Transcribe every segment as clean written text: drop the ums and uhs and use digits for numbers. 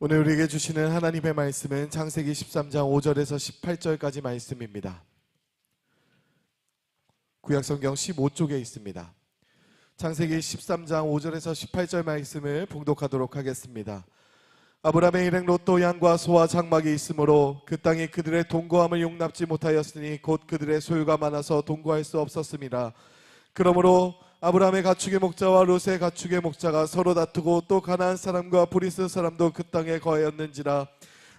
오늘 우리에게 주시는 하나님의 말씀은 창세기 13장 5절에서 18절까지 말씀입니다. 구약성경 15쪽에 있습니다. 창세기 13장 5절에서 18절 말씀을 봉독하도록 하겠습니다. 아브라함의 일행 롯도 양과 소와 장막이 있으므로 그 땅이 그들의 동거함을 용납지 못하였으니 곧 그들의 소유가 많아서 동거할 수 없었습니다. 그러므로 아브라함의 가축의 목자와 롯의 가축의 목자가 서로 다투고 또 가나안 사람과 브리스 사람도 그 땅에 거하였는지라.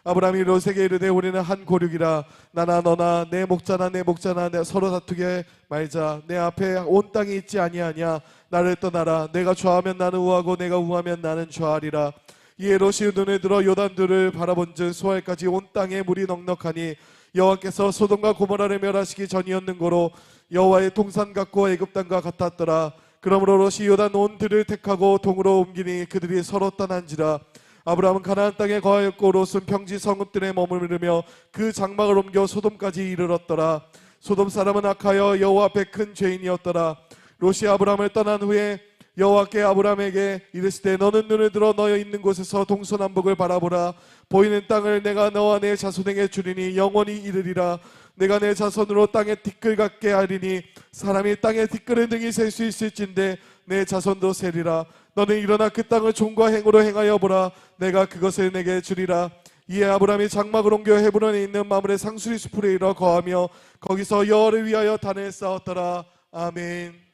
아브라함이 롯에게 이르되 우리는 한 고륙이라. 나나 너나 내 목자나 내 목자나 서로 다투게 말자. 내 앞에 온 땅이 있지 아니하냐. 나를 떠나라. 내가 좌하면 나는 우하고 내가 우하면 나는 좌하리라. 이에 롯이 눈을 들어 요단들을 바라본즉 소알까지 온 땅에 물이 넉넉하니 여호와께서 소돔과 고모라를 멸하시기 전이었는고로 여호와의 동산 같고 애굽 땅과 같았더라. 그러므로 롯이 요단 온 들을 택하고 동으로 옮기니 그들이 서로 떠난지라. 아브라함은 가나안 땅에 거하였고 롯은 평지 성읍들에 머무르며 그 장막을 옮겨 소돔까지 이르렀더라. 소돔 사람은 악하여 여호와 앞에 큰 죄인이었더라. 롯이 아브라함을 떠난 후에 여호와께 아브라함에게 이르시되 너는 눈을 들어 너여 있는 곳에서 동서남북을 바라보라. 보이는 땅을 내가 너와 내 자손에게 주리니 영원히 이르리라. 내가 내 자손으로 땅에 티끌 같게 하리니 사람이 땅에 티끌을 등이 셀 수 있을진데 내 자손도 세리라. 너는 일어나 그 땅을 종과 행으로 행하여 보라. 내가 그것을 내게 주리라. 이에 아브라함이 장막을 옮겨 헤브론에 있는 마므레 상수리 숲으로 이르러 거하며 거기서 여호와를 위하여 단을 쌓았더라. 아멘.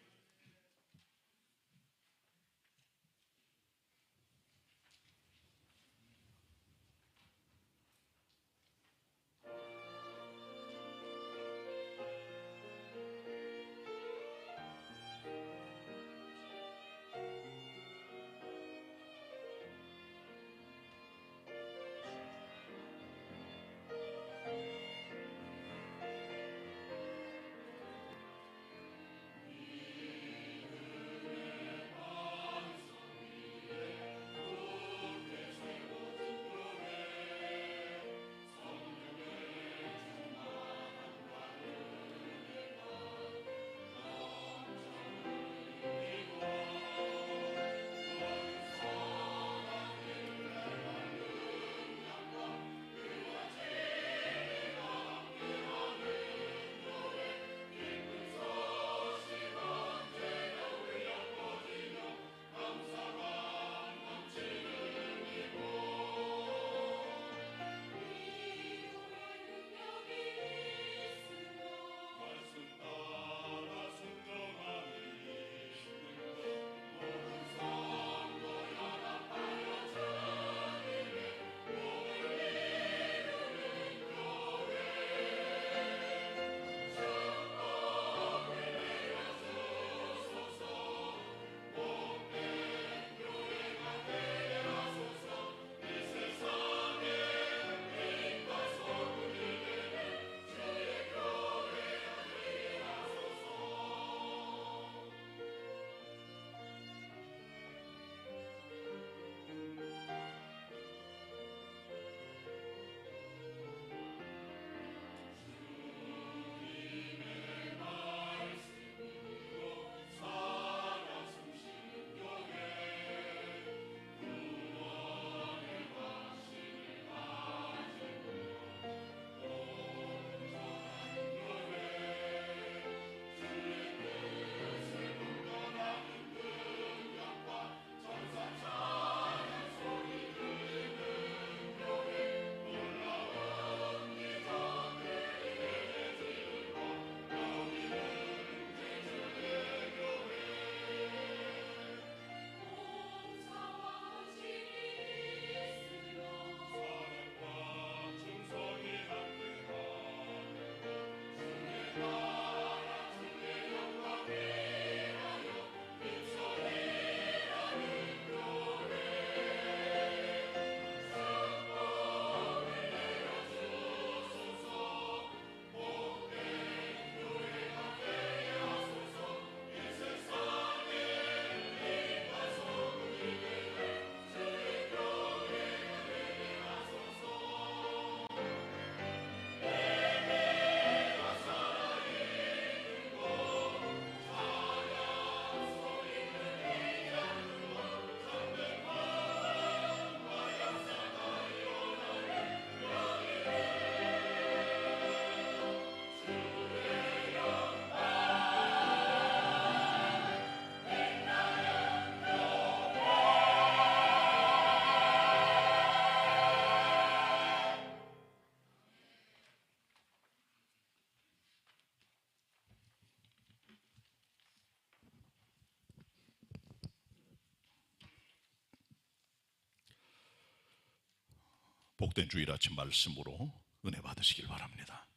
복된 주일 아침 말씀으로 은혜 받으시길 바랍니다.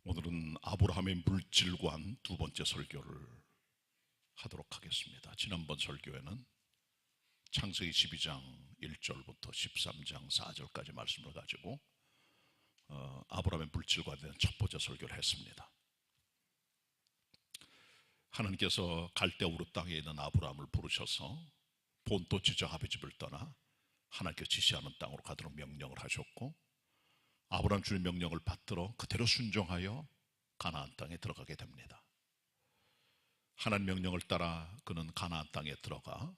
오늘은 아브라함의 물질관 두 번째 설교를 하도록 하겠습니다. 지난번 설교에는 창세기 12장 1절부터 13장 4절까지 말씀을 가지고 아브라함의 물질관에 대한 첫 번째 설교를 했습니다. 하나님께서 갈대아 우르 땅에 있는 아브라함을 부르셔서 본토 지정 아버지 집을 떠나 하나님께서 지시하는 땅으로 가도록 명령을 하셨고, 아브라함 주의 명령을 받들어 그대로 순종하여 가나안 땅에 들어가게 됩니다. 하나님 명령을 따라 그는 가나안 땅에 들어가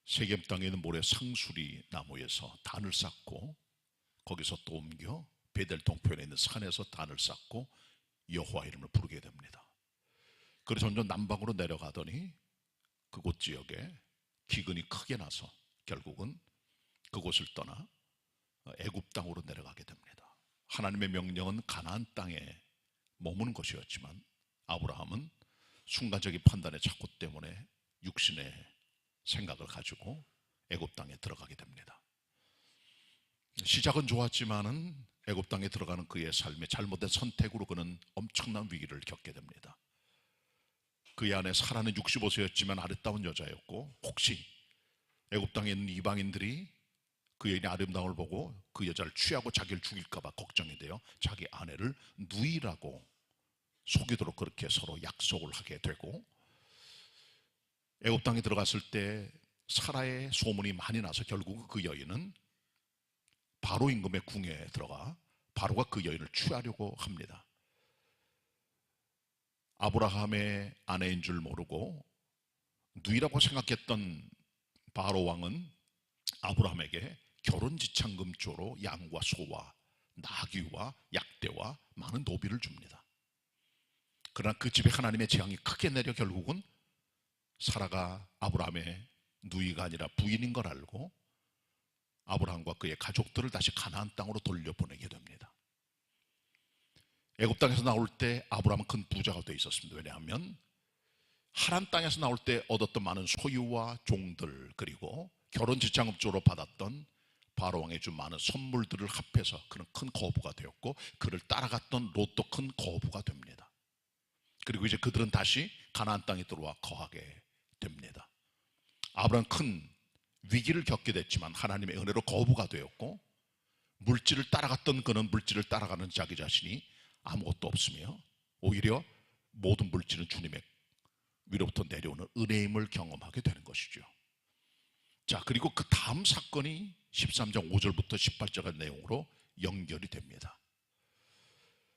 세겜 땅에 있는 모래 상수리 나무에서 단을 쌓고, 거기서 또 옮겨 베델 동편에 있는 산에서 단을 쌓고 여호와 이름을 부르게 됩니다. 그래서 점점 남방으로 내려가더니 그곳 지역에 기근이 크게 나서 결국은 그곳을 떠나 애굽 땅으로 내려가게 됩니다. 하나님의 명령은 가나안 땅에 머무는 것이었지만 아브라함은 순간적인 판단의 착오 때문에 육신의 생각을 가지고 애굽 땅에 들어가게 됩니다. 시작은 좋았지만은 애굽 땅에 들어가는 그의 삶의 잘못된 선택으로 그는 엄청난 위기를 겪게 됩니다. 그의 아내 사라는 65세였지만 아름다운 여자였고, 혹시 애굽 땅에 있는 이방인들이 그 여인의 아름다움을 보고 그 여자를 취하고 자기를 죽일까 봐 걱정이 돼요. 자기 아내를 누이라고 속이도록 그렇게 서로 약속을 하게 되고, 애굽 땅에 들어갔을 때 사라의 소문이 많이 나서 결국 그 여인은 바로 임금의 궁에 들어가 바로가 그 여인을 취하려고 합니다. 아브라함의 아내인 줄 모르고 누이라고 생각했던 바로 왕은 아브라함에게 결혼지참금조로 양과 소와 나귀와 약대와 많은 노비를 줍니다. 그러나 그 집에 하나님의 재앙이 크게 내려 결국은 사라가 아브라함의 누이가 아니라 부인인 걸 알고 아브라함과 그의 가족들을 다시 가나안 땅으로 돌려보내게 됩니다. 애굽 땅에서 나올 때 아브라함은 큰 부자가 되어 있었습니다. 왜냐하면 하란 땅에서 나올 때 얻었던 많은 소유와 종들, 그리고 결혼지참금조로 받았던 바로 왕이 준 많은 선물들을 합해서 그는 큰 거부가 되었고, 그를 따라갔던 롯도 큰 거부가 됩니다. 그리고 이제 그들은 다시 가나안 땅에 들어와 거하게 됩니다. 아브라함은 큰 위기를 겪게 됐지만 하나님의 은혜로 거부가 되었고, 물질을 따라갔던 그는 물질을 따라가는 자기 자신이 아무것도 없으며 오히려 모든 물질은 주님의 위로부터 내려오는 은혜임을 경험하게 되는 것이죠. 자, 그리고 그 다음 사건이 13장 5절부터 18절의 내용으로 연결이 됩니다.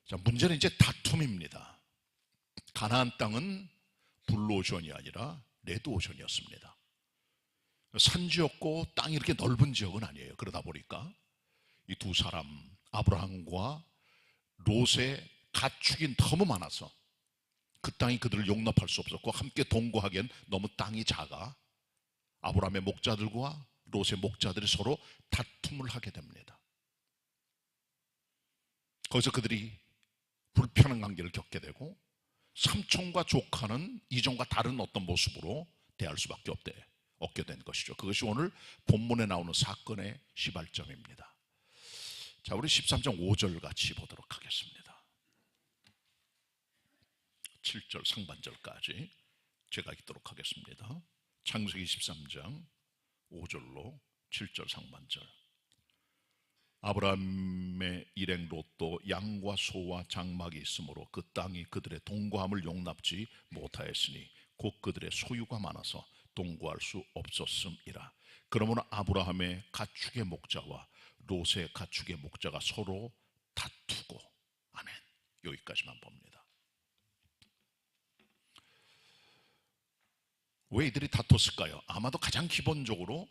자, 문제는 이제 다툼입니다. 가나안 땅은 블루오션이 아니라 레드오션이었습니다. 산지였고 땅이 이렇게 넓은 지역은 아니에요. 그러다 보니까 이 두 사람 아브라함과 롯의 가축이 너무 많아서 그 땅이 그들을 용납할 수 없었고, 함께 동거하기엔 너무 땅이 작아 아브라함의 목자들과 롯의 목자들이 서로 다툼을 하게 됩니다. 거기서 그들이 불편한 관계를 겪게 되고, 삼촌과 조카는 이전과 다른 어떤 모습으로 대할 수밖에 없게 된 것이죠. 그것이 오늘 본문에 나오는 사건의 시발점입니다. 자, 우리 13장 5절 같이 보도록 하겠습니다. 7절 상반절까지 제가 읽도록 하겠습니다. 창세기 13장 5절로 7절 상반절. 아브라함의 일행 롯도 양과 소와 장막이 있으므로 그 땅이 그들의 동거함을 용납지 못하였으니 곧 그들의 소유가 많아서 동거할 수 없었음이라. 그러므로 아브라함의 가축의 목자와 롯의 가축의 목자가 서로 다투고. 아멘. 여기까지만 봅니다. 왜 이들이 다퉜을까요? 아마도 가장 기본적으로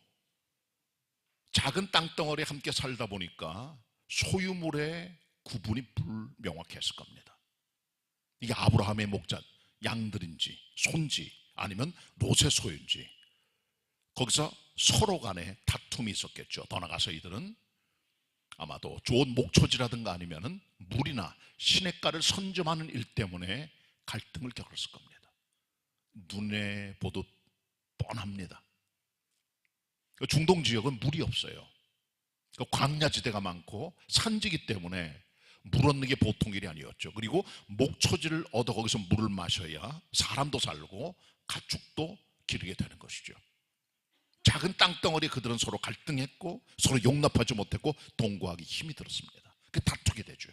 작은 땅덩어리에 함께 살다 보니까 소유물의 구분이 불명확했을 겁니다. 이게 아브라함의 목자 양들인지 손지 아니면 롯의 소유인지, 거기서 서로 간에 다툼이 있었겠죠. 더 나가서 이들은 아마도 좋은 목초지라든가 아니면은 물이나 시냇가를 선점하는 일 때문에 갈등을 겪었을 겁니다. 눈에 보듯 뻔합니다. 중동 지역은 물이 없어요. 광야지대가 많고 산지기 때문에 물 얻는 게 보통 일이 아니었죠. 그리고 목초지를 얻어 거기서 물을 마셔야 사람도 살고 가축도 기르게 되는 것이죠. 작은 땅덩어리 그들은 서로 갈등했고 서로 용납하지 못했고 동거하기 힘이 들었습니다. 그 다투게 되죠.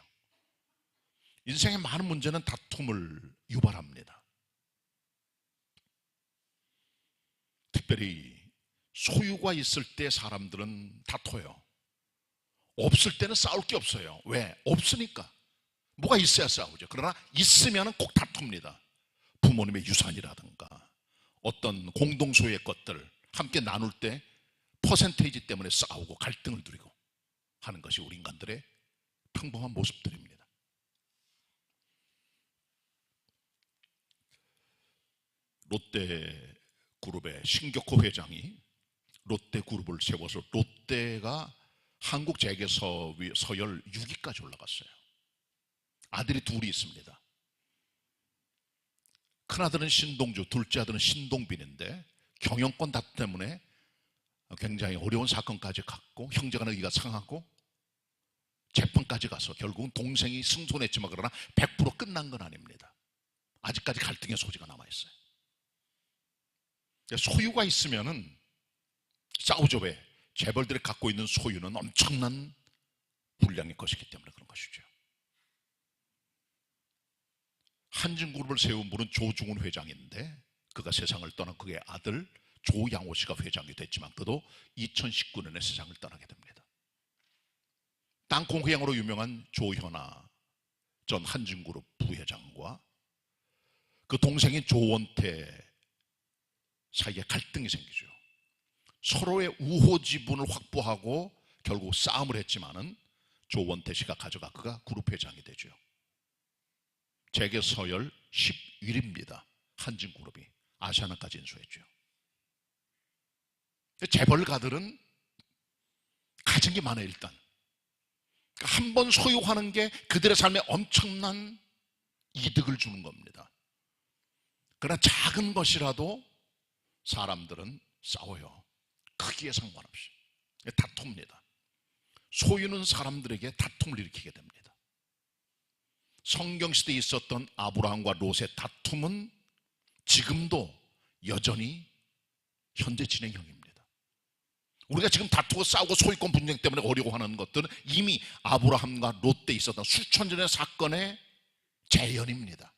인생의 많은 문제는 다툼을 유발합니다. 특별히 소유가 있을 때 사람들은 다퉈요. 없을 때는 싸울 게 없어요. 왜? 없으니까. 뭐가 있어야 싸우죠. 그러나 있으면 꼭 다툽니다. 부모님의 유산이라든가 어떤 공동소유의 것들 함께 나눌 때 퍼센테이지 때문에 싸우고 갈등을 누리고 하는 것이 우리 인간들의 평범한 모습들입니다. 롯데그룹의 신격호 회장이 롯데그룹을 세워서 롯데가 한국 재계 서열 6위까지 올라갔어요. 아들이 둘이 있습니다. 큰아들은 신동주, 둘째 아들은 신동빈인데 경영권 다툼 때문에 굉장히 어려운 사건까지 갔고 형제간의 의가 상하고 재판까지 가서 결국은 동생이 승소했지만 그러나 100% 끝난 건 아닙니다. 아직까지 갈등의 소지가 남아있어요. 소유가 있으면은 싸우죠. 왜? 재벌들이 갖고 있는 소유는 엄청난 분량의 것이기 때문에 그런 것이죠. 한진그룹을 세운 분은 조중훈 회장인데 그가 세상을 떠난 그의 아들 조양호 씨가 회장이 됐지만 그도 2019년에 세상을 떠나게 됩니다. 땅콩회장으로 유명한 조현아 전 한진그룹 부회장과 그 동생인 조원태 사이에 갈등이 생기죠. 서로의 우호 지분을 확보하고 결국 싸움을 했지만은 조원태 씨가 가져가 그가 그룹 회장이 되죠. 재계 서열 11위입니다. 한진그룹이 아시아나까지 인수했죠. 재벌가들은 가진 게 많아요. 일단 한 번 소유하는 게 그들의 삶에 엄청난 이득을 주는 겁니다. 그러나 작은 것이라도 사람들은 싸워요. 크기에 상관없이 다툽니다. 소유는 사람들에게 다툼을 일으키게 됩니다. 성경시대에 있었던 아브라함과 롯의 다툼은 지금도 여전히 현재 진행형입니다. 우리가 지금 다투고 싸우고 소유권 분쟁 때문에 어려워하는 것들은 이미 아브라함과 롯 때 있었던 수천 년의 사건의 재현입니다.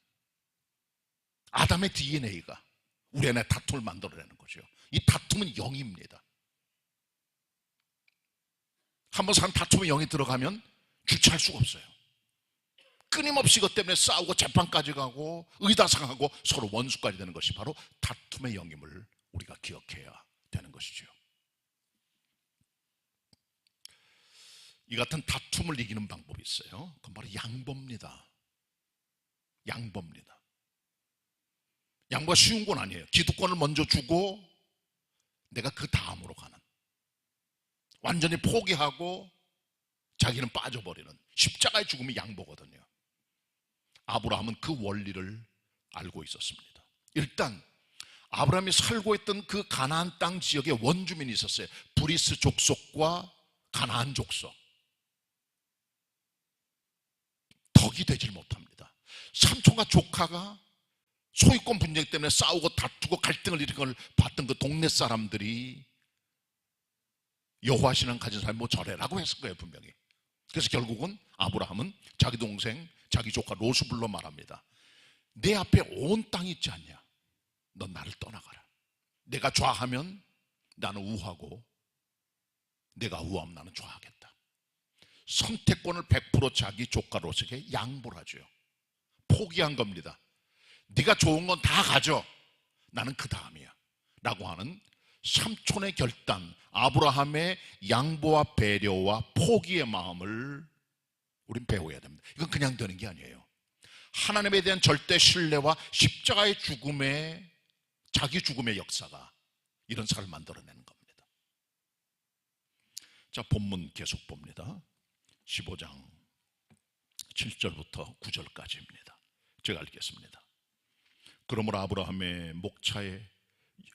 아담의 DNA가 우리 안에 다툼을 만들어내는 거죠. 이 다툼은 영입니다. 한번 사람 다툼의 영이 들어가면 주체할 수가 없어요. 끊임없이 그것 때문에 싸우고 재판까지 가고 의다상하고 서로 원수까지 되는 것이 바로 다툼의 영임을 우리가 기억해야 되는 것이죠. 이 같은 다툼을 이기는 방법이 있어요. 그건 바로 양보입니다. 양보입니다. 양보가 쉬운 건 아니에요. 기득권을 먼저 주고 내가 그 다음으로 가는, 완전히 포기하고 자기는 빠져버리는 십자가의 죽음이 양보거든요. 아브라함은 그 원리를 알고 있었습니다. 일단 아브라함이 살고 있던 그 가나안 땅 지역에 원주민이 있었어요. 브리스 족속과 가나안 족속. 덕이 되질 못합니다. 삼촌과 조카가 소유권 분쟁 때문에 싸우고 다투고 갈등을 일으킨 걸 봤던 그 동네 사람들이 여호와 신앙 가진 사람이 뭐 저래라고 했을 거예요, 분명히. 그래서 결국은 아브라함은 자기 동생, 자기 조카 롯을 불러 말합니다. 내 앞에 온 땅이 있지 않냐? 넌 나를 떠나가라. 내가 좌하면 나는 우하고 내가 우하면 나는 좌하겠다. 선택권을 100% 자기 조카 롯에게 양보를 하죠. 포기한 겁니다. 네가 좋은 건 다 가져. 나는 그 다음이야. 라고 하는 삼촌의 결단, 아브라함의 양보와 배려와 포기의 마음을 우린 배워야 됩니다. 이건 그냥 되는 게 아니에요. 하나님에 대한 절대 신뢰와 십자가의 죽음의, 자기 죽음의 역사가 이런 사람을 만들어내는 겁니다. 자, 본문 계속 봅니다. 15장 7절부터 9절까지입니다. 제가 읽겠습니다. 그러므로 아브라함의 목차에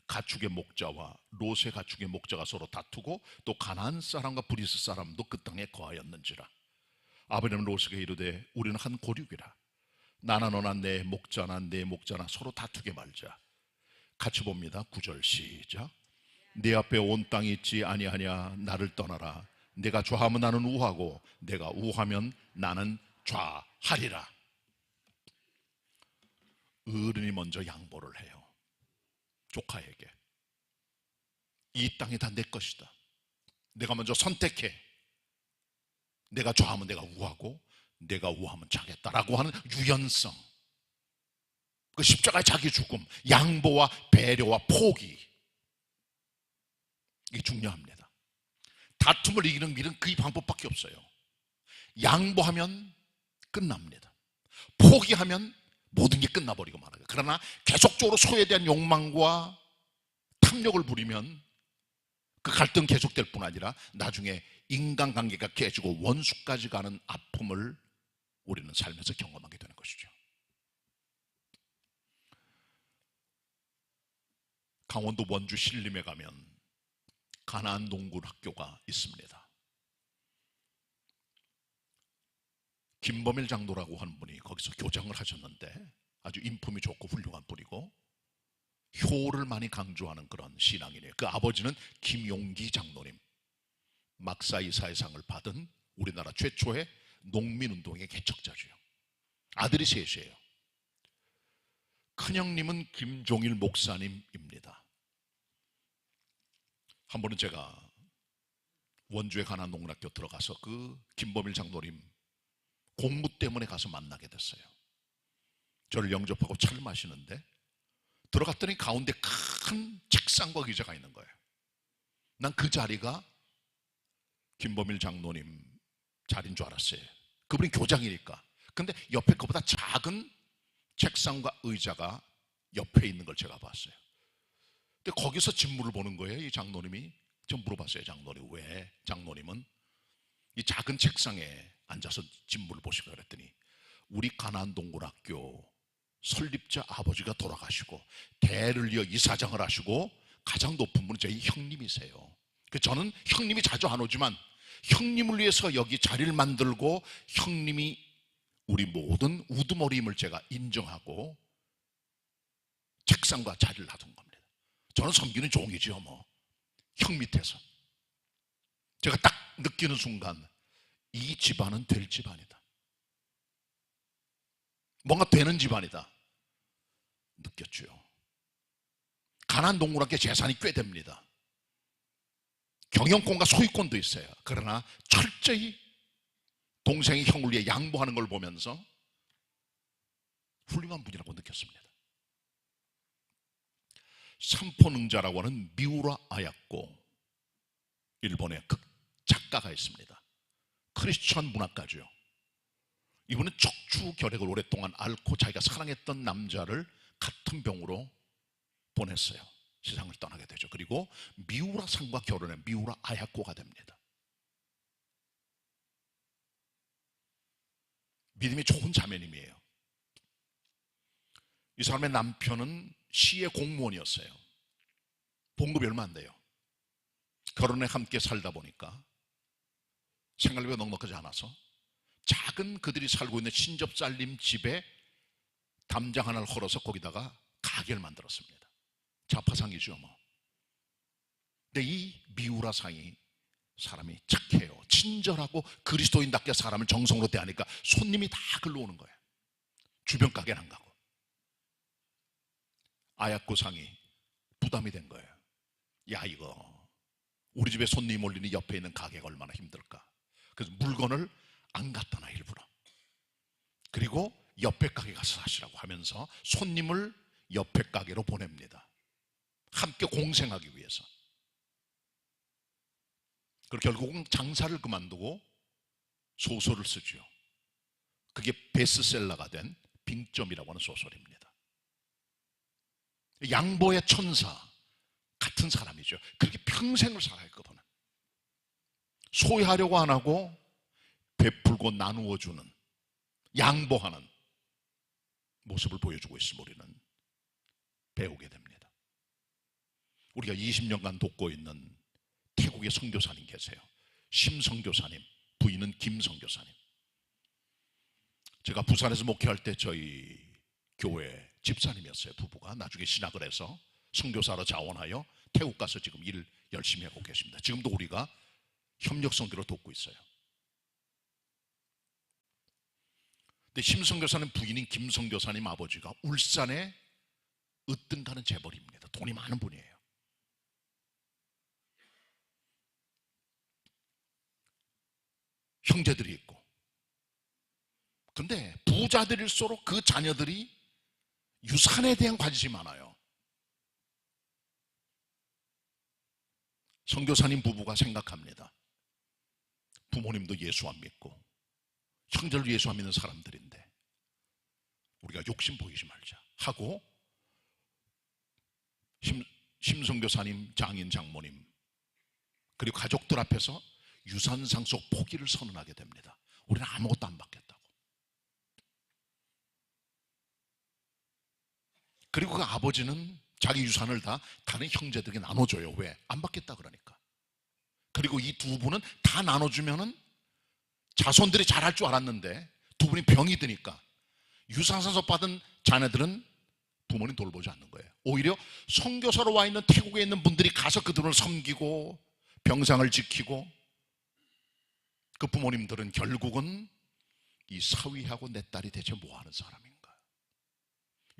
가축의 목자와 롯의 가축의 목자가 서로 다투고 또 가나안 사람과 브리스 사람도 그 땅에 거하였는지라. 아버지는 롯에게 이르되 우리는 한 고륙이라. 나나 너나 내 목자나 내 목자나 서로 다투게 말자. 같이 봅니다. 9절 시작. 네 앞에 온 땅이 있지 아니하냐. 나를 떠나라. 내가 좌하면 나는 우하고 내가 우하면 나는 좌하리라. 어른이 먼저 양보를 해요. 조카에게. 이 땅이 다 내 것이다. 내가 먼저 선택해. 내가 좌하면 내가 우하고 내가 우하면 자겠다라고 하는 유연성. 그 십자가의 자기 죽음, 양보와 배려와 포기. 이게 중요합니다. 다툼을 이기는 길은 그 방법밖에 없어요. 양보하면 끝납니다. 포기하면 모든 게 끝나버리고 말아요. 그러나 계속적으로 소유에 대한 욕망과 탐욕을 부리면 그 갈등 계속될 뿐 아니라 나중에 인간관계가 깨지고 원수까지 가는 아픔을 우리는 살면서 경험하게 되는 것이죠. 강원도 원주 신림에 가면 가나안 농군 학교가 있습니다. 김범일 장로라고 하는 분이 거기서 교장을 하셨는데 아주 인품이 좋고 훌륭한 분이고 효를 많이 강조하는 그런 신앙이네요. 그 아버지는 김용기 장로님, 막사이사의상을 받은 우리나라 최초의 농민운동의 개척자죠. 아들이 셋이에요. 큰형님은 김종일 목사님입니다. 한 번은 제가 원주에 가나안 농군학교 들어가서 그 김범일 장로님 공무 때문에 가서 만나게 됐어요. 저를 영접하고 차를 마시는데 들어갔더니 가운데 큰 책상과 의자가 있는 거예요. 난 그 자리가 김범일 장로님 자리인 줄 알았어요. 그분이 교장이니까. 근데 옆에 그보다 작은 책상과 의자가 옆에 있는 걸 제가 봤어요. 근데 거기서 진무를 보는 거예요. 이 장로님이. 좀 물어봤어요. 장로님 왜? 장로님은 이 작은 책상에 앉아서 진무를 보시고 그랬더니 우리 가나안 동굴학교 설립자 아버지가 돌아가시고 대를 이어 이사장을 하시고 가장 높은 분은 저희 형님이세요. 저는 형님이 자주 안 오지만 형님을 위해서 여기 자리를 만들고 형님이 우리 모든 우두머리임을 제가 인정하고 책상과 자리를 놔둔 겁니다. 저는 섬기는 종이죠 뭐. 형 밑에서 제가 딱 느끼는 순간 이 집안은 될 집안이다, 뭔가 되는 집안이다 느꼈죠. 가나안 동굴학교 재산이 꽤 됩니다. 경영권과 소유권도 있어요. 그러나 철저히 동생이 형을 위해 양보하는 걸 보면서 훌륭한 분이라고 느꼈습니다. 삼포능자라고 하는 미우라 아야코 일본의 극 작가가 있습니다. 크리스천 문학가죠. 이분은 척추 결핵을 오랫동안 앓고 자기가 사랑했던 남자를 같은 병으로 보냈어요. 세상을 떠나게 되죠. 그리고 미우라 상과 결혼해 미우라 아야코가 됩니다. 믿음이 좋은 자매님이에요. 이 사람의 남편은 시의 공무원이었어요. 봉급이 얼마 안 돼요. 결혼에 함께 살다 보니까 생활비가 넉넉하지 않아서 작은 그들이 살고 있는 신접살림 집에 담장 하나를 헐어서 거기다가 가게를 만들었습니다. 자파상이죠 뭐. 근데 이 미우라 상이 사람이 착해요. 친절하고 그리스도인답게 사람을 정성으로 대하니까 손님이 다 글로 오는 거예요. 주변 가게는 안 가고. 아야코 상이 부담이 된 거예요. 야, 이거 우리 집에 손님 올리니 옆에 있는 가게가 얼마나 힘들까. 그래서 물건을 안 갖다 놔 일부러. 그리고 옆에 가게 가서 사시라고 하면서 손님을 옆에 가게로 보냅니다. 함께 공생하기 위해서. 그리고 결국은 장사를 그만두고 소설을 쓰죠. 그게 베스트셀러가 된 빙점이라고 하는 소설입니다. 양보의 천사 같은 사람이죠. 그렇게 평생을 살아요. 그분은 소유하려고 안 하고 베풀고 나누어 주는, 양보하는 모습을 보여주고 있음을 우리는 배우게 됩니다. 우리가 20년간 돕고 있는 태국의 선교사님 계세요. 심선교사님, 부인은 김선교사님. 제가 부산에서 목회할 때 저희 교회 집사님이었어요. 부부가 나중에 신학을 해서 선교사로 자원하여 태국 가서 지금 일 열심히 하고 계십니다. 지금도 우리가 협력 선교로 돕고 있어요. 근데 심선교사님 부인인 김선교사님 아버지가 울산에 으뜸 가는 재벌입니다. 돈이 많은 분이에요. 형제들이 있고. 근데 부자들일수록 그 자녀들이 유산에 대한 관심이 많아요. 선교사님 부부가 생각합니다. 부모님도 예수 안 믿고 형제도 예수 안 믿는 사람들인데 우리가 욕심 보이지 말자 하고 심선교사님, 장인, 장모님 그리고 가족들 앞에서 유산상속 포기를 선언하게 됩니다. 우리는 아무것도 안 받겠다고. 그리고 그 아버지는 자기 유산을 다 다른 형제들에게 나눠줘요. 왜? 안 받겠다 그러니까. 그리고 이 두 분은 다 나눠주면은 자손들이 잘할 줄 알았는데 두 분이 병이 드니까 유산상속 받은 자녀들은 부모님 돌보지 않는 거예요. 오히려 선교사로 와 있는 태국에 있는 분들이 가서 그들을 섬기고 병상을 지키고, 그 부모님들은 결국은 이 사위하고 내 딸이 대체 뭐 하는 사람인가?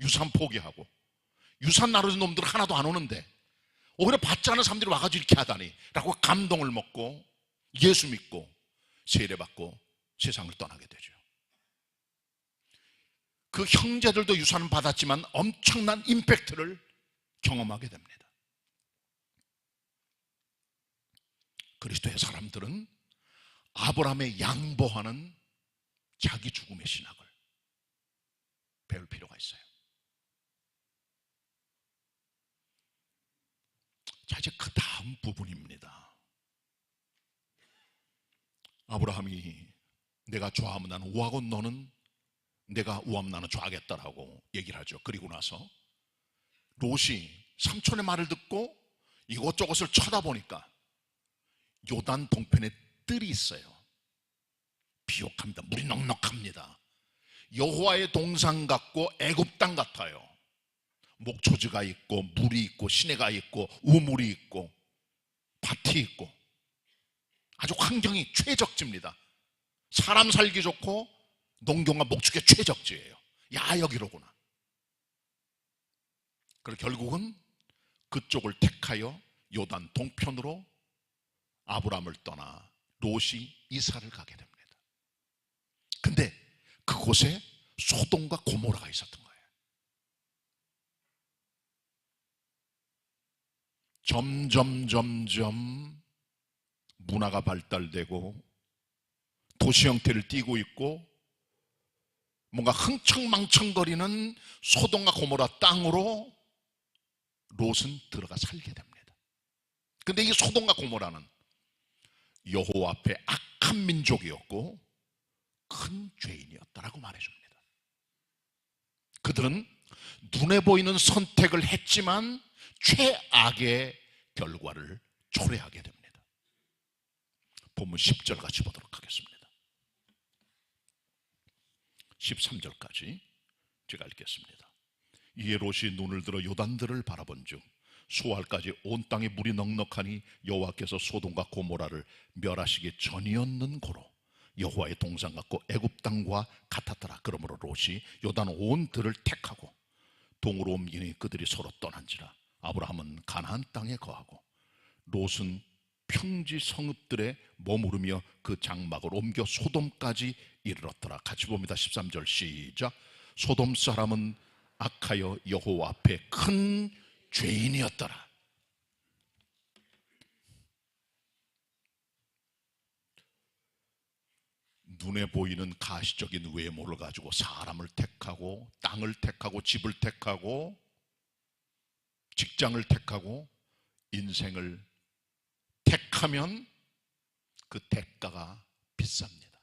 유산 포기하고 유산 나눠준 놈들 하나도 안 오는데 오히려 받지 않은 사람들이 와가지고 이렇게 하다니 라고 감동을 먹고 예수 믿고 세례받고 세상을 떠나게 되죠. 그 형제들도 유산은 받았지만 엄청난 임팩트를 경험하게 됩니다. 그리스도의 사람들은 아브라함의 양보하는 자기 죽음의 신학을 배울 필요가 있어요. 자, 이제 그 다음 부분입니다. 아브라함이 내가 좋아하면 나는 우하고 너는 내가 우하면 나는 좋아하겠다라고 얘기를 하죠. 그리고 나서 롯이 삼촌의 말을 듣고 이것저것을 쳐다보니까 요단 동편에 뜰이 있어요. 비옥합니다. 물이 넉넉합니다. 여호와의 동산 같고 애굽 땅 같아요. 목초지가 있고 물이 있고 시내가 있고 우물이 있고 밭이 있고 아주 환경이 최적지입니다. 사람 살기 좋고 농경과 목축의 최적지예요. 야, 여기로구나. 그리고 결국은 그쪽을 택하여 요단 동편으로 아브라함을 떠나 롯이 이사를 가게 됩니다. 근데 그곳에 소돔과 고모라가 있었던 거예요. 점점 문화가 발달되고 도시 형태를 띠고 있고 뭔가 흥청망청거리는 소돔과 고모라 땅으로 롯은 들어가 살게 됩니다. 근데 이 소돔과 고모라는 여호와 앞에 악한 민족이었고 큰 죄인이었다라고 말해줍니다. 그들은 눈에 보이는 선택을 했지만 최악의 결과를 초래하게 됩니다. 본문 10절 같이 보도록 하겠습니다. 13절까지 제가 읽겠습니다. 이에 롯이 눈을 들어 요단들을 바라본즉 소알까지 온 땅에 물이 넉넉하니 여호와께서 소돔과 고모라를 멸하시기 전이었는 고로 여호와의 동산 같고 애굽 땅과 같았더라. 그러므로 롯이 요단 온 들을 택하고 동으로 옮기니 그들이 서로 떠난지라. 아브라함은 가나안 땅에 거하고 롯은 평지 성읍들에 머무르며 그 장막을 옮겨 소돔까지 이르렀더라. 같이 봅니다. 13절 시작. 소돔 사람은 악하여 여호와 앞에 큰 죄인이었더라. 눈에 보이는 가시적인 외모를 가지고 사람을 택하고 땅을 택하고 집을 택하고 직장을 택하고 인생을 택하면 그 대가가 비쌉니다.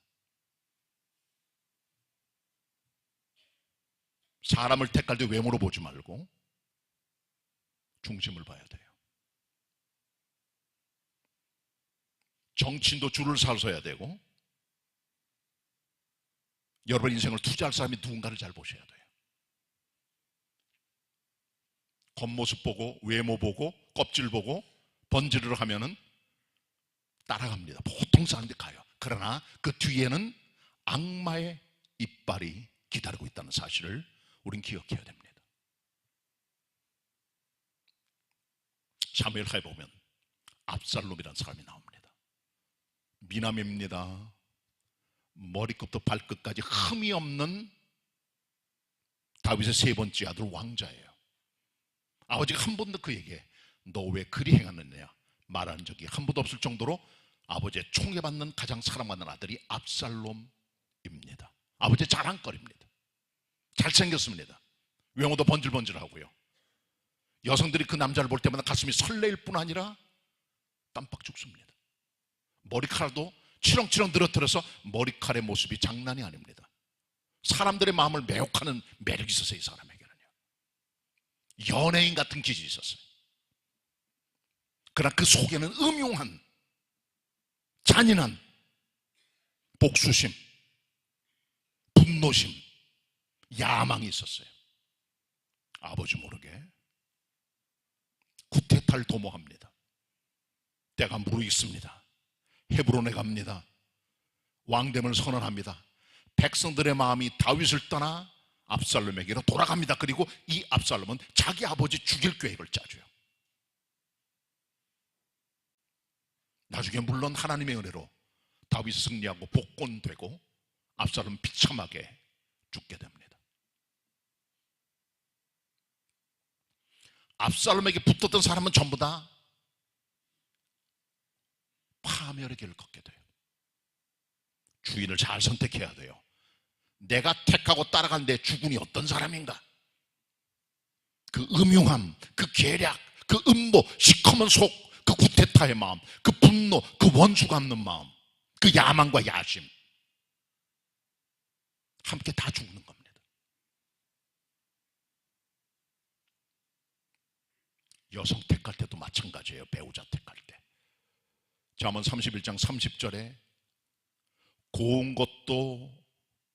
사람을 택할 때 외모로 보지 말고 중심을 봐야 돼요. 정치인도 줄을 서야 되고, 여러분 인생을 투자할 사람이 누군가를 잘 보셔야 돼요. 겉모습 보고 외모 보고 껍질 보고 번지르르 하면은 따라갑니다. 보통 사람들이 가요. 그러나 그 뒤에는 악마의 이빨이 기다리고 있다는 사실을 우린 기억해야 됩니다. 사무엘하에 보면 압살롬이라는 사람이 나옵니다. 미남입니다. 머리끝부터 발끝까지 흠이 없는 다윗의 세 번째 아들 왕자예요. 아버지가 한 번도 그에게 너 왜 그리 행하느냐 말한 적이 한 번도 없을 정도로 아버지의 총애받는 가장 사랑받는 아들이 압살롬입니다. 아버지의 자랑거리입니다. 잘생겼습니다. 외모도 번질번질하고요. 여성들이 그 남자를 볼 때마다 가슴이 설레일 뿐 아니라 땀빡 죽습니다. 머리카락도 치렁치렁 늘어뜨려서 머리칼의 모습이 장난이 아닙니다. 사람들의 마음을 매혹하는 매력이 있었어요. 이 사람에게는요. 연예인 같은 기질이 있었어요. 그러나 그 속에는 음흉한 잔인한 복수심, 분노심, 야망이 있었어요. 아버지 모르게 구테타를 도모합니다. 때가 무르익습니다. 헤브론에 갑니다. 왕됨을 선언합니다. 백성들의 마음이 다윗을 떠나 압살롬에게로 돌아갑니다. 그리고 이 압살롬은 자기 아버지 죽일 계획을 짜줘요. 나중에 물론 하나님의 은혜로 다윗이 승리하고 복권되고 압살롬 비참하게 죽게 됩니다. 압살롬에게 붙었던 사람은 전부 다 파멸의 길을 걷게 돼요. 주인을 잘 선택해야 돼요. 내가 택하고 따라간 내 주군이 어떤 사람인가? 그 음흉함, 그 계략, 그 음모, 시커먼 속, 그 구테타의 마음, 그 분노, 그 원수 갚는 마음, 그 야망과 야심 함께 다 죽는 겁니다. 여성 택할 때도 마찬가지예요. 배우자 택할 때. 잠언 31장 30절에 고운 것도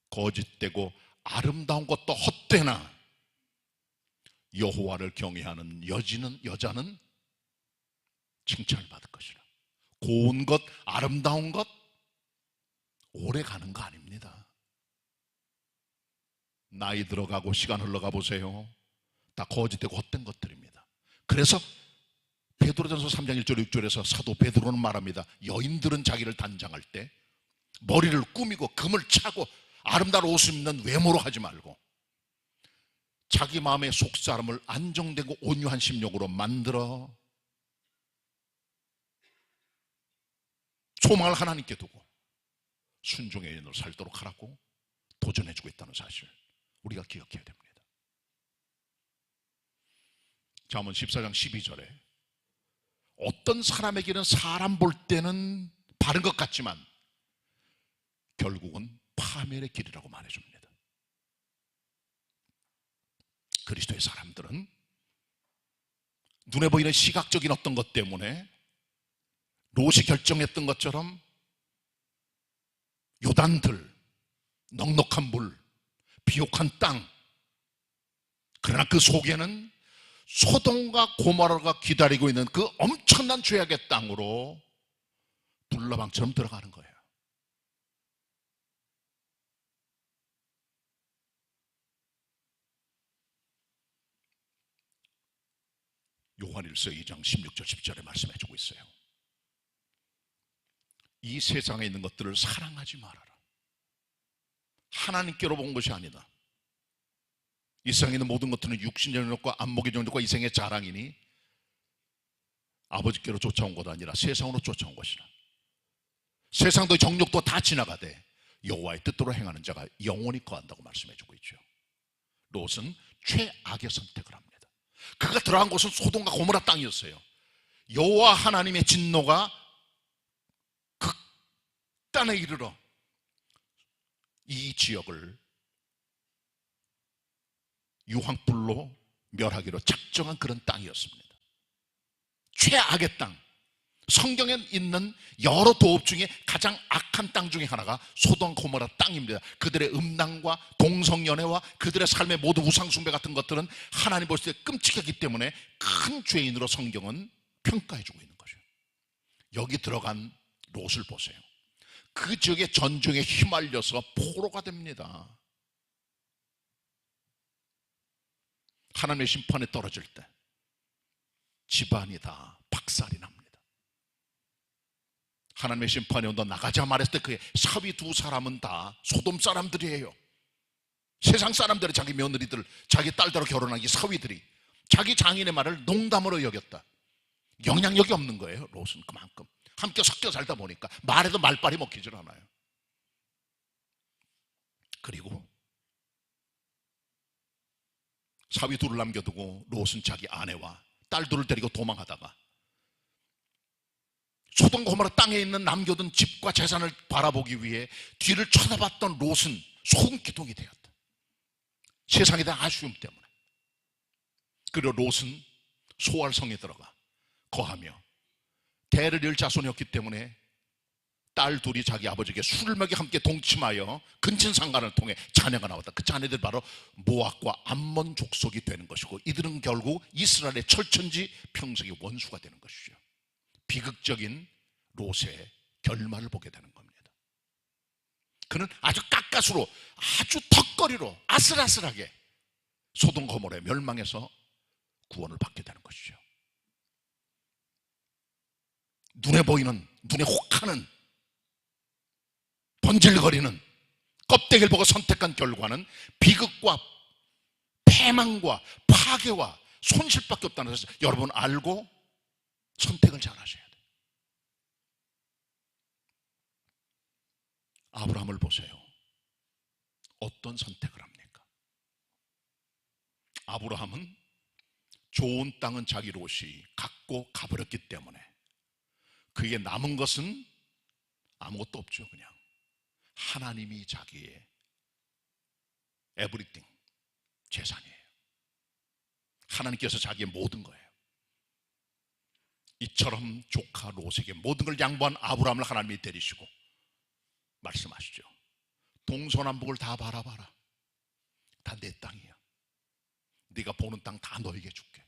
거짓되고 아름다운 것도 헛되나 여호와를 경외하는 여자는 칭찬을 받을 것이라. 고운 것, 아름다운 것 오래 가는 거 아닙니다. 나이 들어가고 시간 흘러가 보세요. 다 거짓되고 헛된 것들입니다. 그래서 베드로전서 3장 1절 6절에서 사도 베드로는 말합니다. 여인들은 자기를 단장할 때 머리를 꾸미고 금을 차고 아름다운 옷을 입는 외모로 하지 말고 자기 마음의 속사람을 안정되고 온유한 심령으로 만들어 소망을 하나님께 두고 순종의 인으로 살도록 하라고 도전해주고 있다는 사실 우리가 기억해야 됩니다. 잠언 14장 12절에 어떤 사람에게는 사람 볼 때는 바른 것 같지만 결국은 파멸의 길이라고 말해줍니다. 그리스도의 사람들은 눈에 보이는 시각적인 어떤 것 때문에 롯이 결정했던 것처럼 요단들, 넉넉한 물, 비옥한 땅, 그러나 그 속에는 소돔과 고모라가 기다리고 있는 그 엄청난 죄악의 땅으로 불나방처럼 들어가는 거예요. 요한일서 2장 16절 17절에 말씀해주고 있어요. 이 세상에 있는 것들을 사랑하지 말아라. 하나님께로 본 것이 아니다. 이 세상에 있는 모든 것들은 육신의 정욕과 안목의 정욕과 이생의 자랑이니 아버지께로 쫓아온 것 아니라 세상으로 쫓아온 것이라. 세상도 정욕도 다 지나가되 여호와의 뜻대로 행하는 자가 영원히 거한다고 말씀해주고 있죠. 롯은 최악의 선택을 합니다. 그가 들어간 곳은 소돔과 고모라 땅이었어요. 여호와 하나님의 진노가 극단에 이르러 이 지역을 유황불로 멸하기로 작정한 그런 땅이었습니다. 최악의 땅. 성경에 있는 여러 도읍 중에 가장 악한 땅 중에 하나가 소돔 고모라 땅입니다. 그들의 음란과 동성연애와 그들의 삶의 모든 우상숭배 같은 것들은 하나님 볼 때 끔찍하기 때문에 큰 죄인으로 성경은 평가해주고 있는 거죠. 여기 들어간 롯을 보세요. 그 지역의 전쟁에 휘말려서 포로가 됩니다. 하나님의 심판에 떨어질 때 집안이 다 박살이 납니다. 하나님의 심판이 온다 나가자 말했을 때 그의 사위 두 사람은 다 소돔 사람들이에요. 세상 사람들이 자기 며느리들, 자기 딸들하고 결혼하기 사위들이 자기 장인의 말을 농담으로 여겼다. 영향력이 없는 거예요. 롯은 그만큼 함께 섞여 살다 보니까 말해도 말빨이 먹히질 않아요. 그리고 사위 둘을 남겨두고 롯은 자기 아내와 딸들을 데리고 도망하다가 소돔 고모라 땅에 있는 남겨둔 집과 재산을 바라보기 위해 뒤를 쳐다봤던 롯은 소금기둥이 되었다. 세상에 대한 아쉬움 때문에. 그리고 롯은 소알성에 들어가 거하며 대를 이을 자손이 없기 때문에 딸 둘이 자기 아버지에게 술을 먹여 함께 동침하여 근친상간을 통해 자녀가 나왔다. 그 자녀들이 바로 모압과 암몬 족속이 되는 것이고 이들은 결국 이스라엘의 철천지 평생의 원수가 되는 것이죠. 비극적인 롯의 결말을 보게 되는 겁니다. 그는 아주 가까스로 아주 턱걸이로 아슬아슬하게 소돔 고모라의 멸망에서 구원을 받게 되는 것이죠. 눈에 보이는, 눈에 혹하는, 번질거리는 껍데기를 보고 선택한 결과는 비극과 패망과 파괴와 손실밖에 없다는 것을 여러분 알고 선택을 잘 하셔야 돼요. 아브라함을 보세요. 어떤 선택을 합니까? 아브라함은 좋은 땅은 자기 롯이 갖고 가버렸기 때문에 그에게 남은 것은 아무것도 없죠. 그냥 하나님이 자기의 에브리띵, 재산이에요. 하나님께서 자기의 모든 거예요. 이처럼 조카 롯에게 모든 걸 양보한 아브라함을 하나님이 데리시고 말씀하시죠. 동서남북을 다 바라봐라. 다 내 땅이야. 네가 보는 땅 다 너에게 줄게.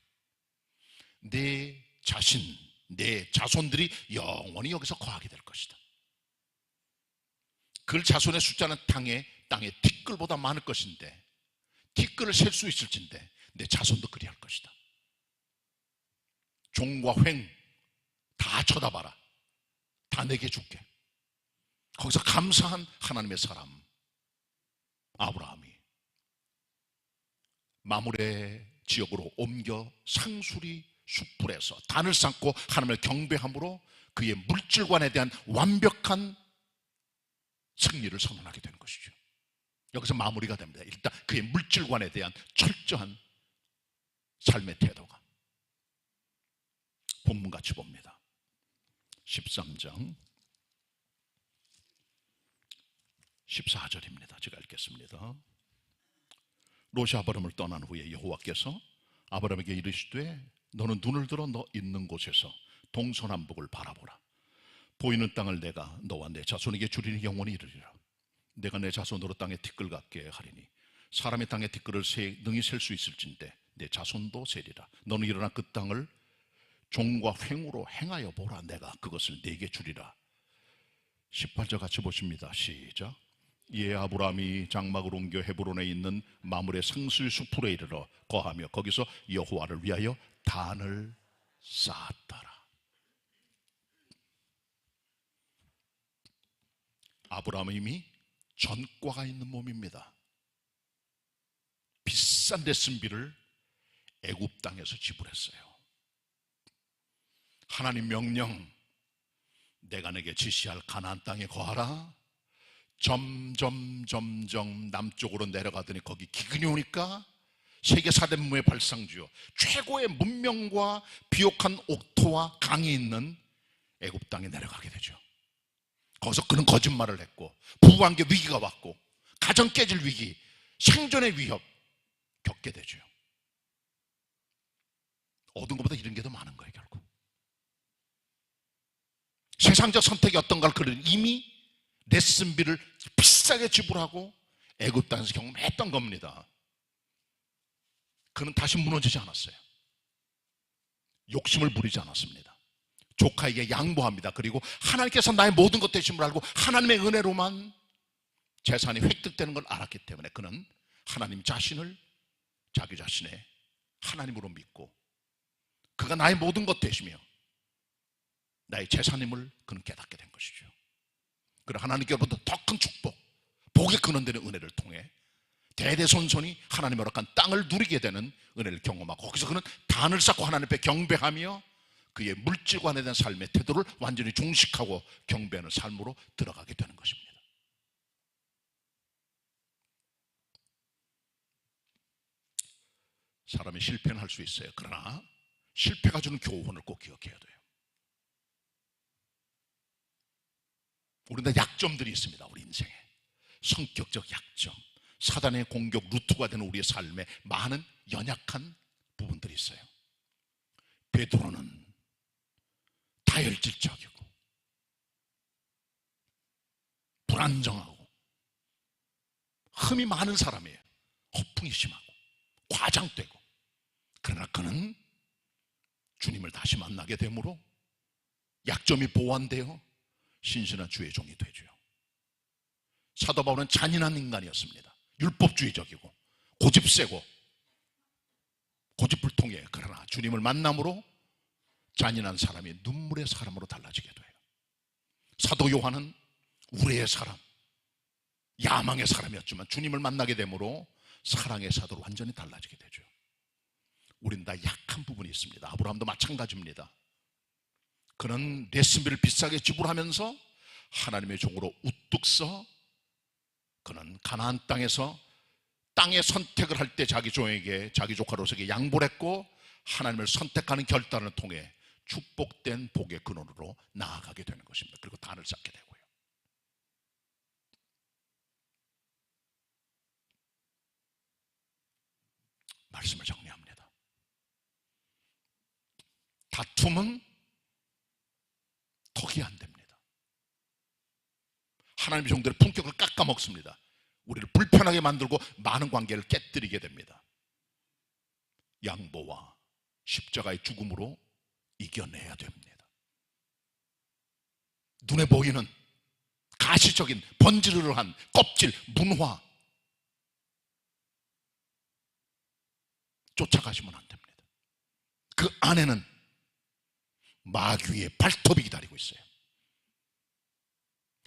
내 자신, 내 자손들이 영원히 여기서 거하게 될 것이다. 그 자손의 숫자는 땅에 티끌보다 많을 것인데 티끌을 셀 수 있을진데 내 자손도 그리할 것이다. 종과 횡 다 쳐다봐라. 다 내게 줄게. 거기서 감사한 하나님의 사람 아브라함이 마므레 지역으로 옮겨 상수리 숯불에서 단을 쌓고 하나님을 경배함으로 그의 물질관에 대한 완벽한 승리를 선언하게 되는 것이죠. 여기서 마무리가 됩니다. 일단 그의 물질관에 대한 철저한 삶의 태도가. 본문 같이 봅니다. 13장 14절입니다. 제가 읽겠습니다. 롯이 아브라함을 떠난 후에 여호와께서 아브라함에게 이르시되 너는 눈을 들어 너 있는 곳에서 동서남북을 바라보라. 보이는 땅을 내가 너와 내 자손에게 주리니 영원히 이르리라. 내가 내 자손으로 땅에 티끌 같게 하리니 사람의 땅에 티끌을 능히 셀 수 있을진데 내 자손도 세리라. 너는 일어나 그 땅을 종과 횡으로 행하여 보라. 내가 그것을 네게 주리라. 18절 같이 보십니다. 시작. 이에 아브라함이 장막을 옮겨 헤브론에 있는 마므레 상수리 숲으로 이르러 거하며 거기서 여호와를 위하여 단을 쌓았더라. 아브라함은 이미 전과가 있는 몸입니다. 비싼 레슨비를 애굽 땅에서 지불했어요. 하나님 명령, 내가 내게 지시할 가나안 땅에 거하라. 점점 남쪽으로 내려가더니 거기 기근이 오니까 세계 4대 문명의 발상지요, 최고의 문명과 비옥한 옥토와 강이 있는 애굽 땅에 내려가게 되죠. 거기서 그는 거짓말을 했고 부부관계 위기가 왔고 가정 깨질 위기, 생존의 위협 겪게 되죠. 얻은 것보다 잃은 게 더 많은 거예요. 결국 정상적 선택이 어떤가를 그는 이미 레슨비를 비싸게 지불하고 애굽 땅에서 경험했던 겁니다. 그는 다시 무너지지 않았어요. 욕심을 부리지 않았습니다. 조카에게 양보합니다. 그리고 하나님께서 나의 모든 것 되심을 알고 하나님의 은혜로만 재산이 획득되는 걸 알았기 때문에 그는 하나님 자신을 자기 자신의 하나님으로 믿고 그가 나의 모든 것 되시며 나의 재산임을 그는 깨닫게 된 것이죠. 그리고 하나님께로부터 더 큰 축복, 복의 근원되는 은혜를 통해 대대손손이 하나님의 허락한 땅을 누리게 되는 은혜를 경험하고 거기서 그는 단을 쌓고 하나님 앞에 경배하며 그의 물질과 관련된 삶의 태도를 완전히 종식하고 경배하는 삶으로 들어가게 되는 것입니다. 사람이 실패는 할 수 있어요. 그러나 실패가 주는 교훈을 꼭 기억해야 돼요. 우리는 약점들이 있습니다. 우리 인생에 성격적 약점, 사단의 공격 루트가 되는 우리의 삶에 많은 연약한 부분들이 있어요. 베드로는 다혈질적이고 불안정하고 흠이 많은 사람이에요. 허풍이 심하고 과장되고, 그러나 그는 주님을 다시 만나게 되므로 약점이 보완되어 신실한 주의 종이 되죠. 사도 바울은 잔인한 인간이었습니다. 율법주의적이고 고집세고 고집불통이에요. 그러나 주님을 만남으로 잔인한 사람이 눈물의 사람으로 달라지게 돼요. 사도 요한은 우레의 사람, 야망의 사람이었지만 주님을 만나게 되므로 사랑의 사도로 완전히 달라지게 되죠. 우린 다 약한 부분이 있습니다. 아브라함도 마찬가지입니다. 그는 레슨비를 비싸게 지불하면서 하나님의 종으로 우뚝 서 그는 가나안 땅에서 땅의 선택을 할 때 자기 종에게, 자기 조카로서에게 양보를 했고 하나님을 선택하는 결단을 통해 축복된 복의 근원으로 나아가게 되는 것입니다. 그리고 단을 쌓게 되고요. 말씀을 정리합니다. 다툼은 턱이 안 됩니다. 하나님의 종들의 품격을 깎아먹습니다. 우리를 불편하게 만들고 많은 관계를 깨뜨리게 됩니다. 양보와 십자가의 죽음으로 이겨내야 됩니다. 눈에 보이는 가시적인 번지르르한 껍질, 문화 쫓아가시면 안 됩니다. 그 안에는 마귀의 발톱이 기다리고 있어요.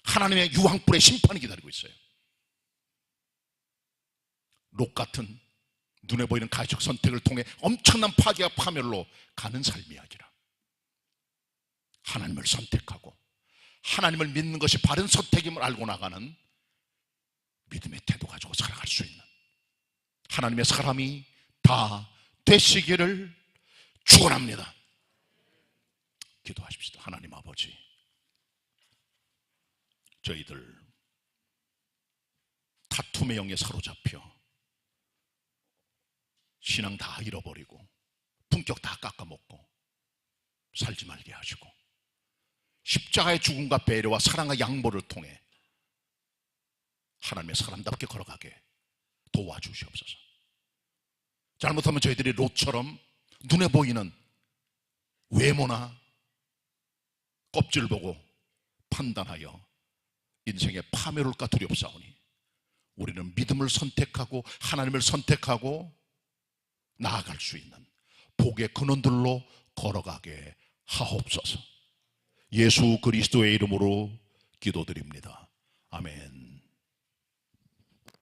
하나님의 유황불의 심판이 기다리고 있어요. 롯 같은 눈에 보이는 가시적 선택을 통해 엄청난 파괴와 파멸로 가는 삶이 아니라 하나님을 선택하고 하나님을 믿는 것이 바른 선택임을 알고 나가는 믿음의 태도 가지고 살아갈 수 있는 하나님의 사람이 다 되시기를 축원합니다. 기도하십시다. 하나님 아버지, 저희들 다툼의 영에 사로잡혀 신앙 다 잃어버리고 품격 다 깎아먹고 살지 말게 하시고 십자가의 죽음과 배려와 사랑과 양보를 통해 하나님의 사람답게 걸어가게 도와주시옵소서. 잘못하면 저희들이 롯처럼 눈에 보이는 외모나 껍질을 보고 판단하여 인생의 파멸을 올까 두렵사오니 우리는 믿음을 선택하고 하나님을 선택하고 나아갈 수 있는 복의 근원들로 걸어가게 하옵소서. 예수 그리스도의 이름으로 기도드립니다. 아멘.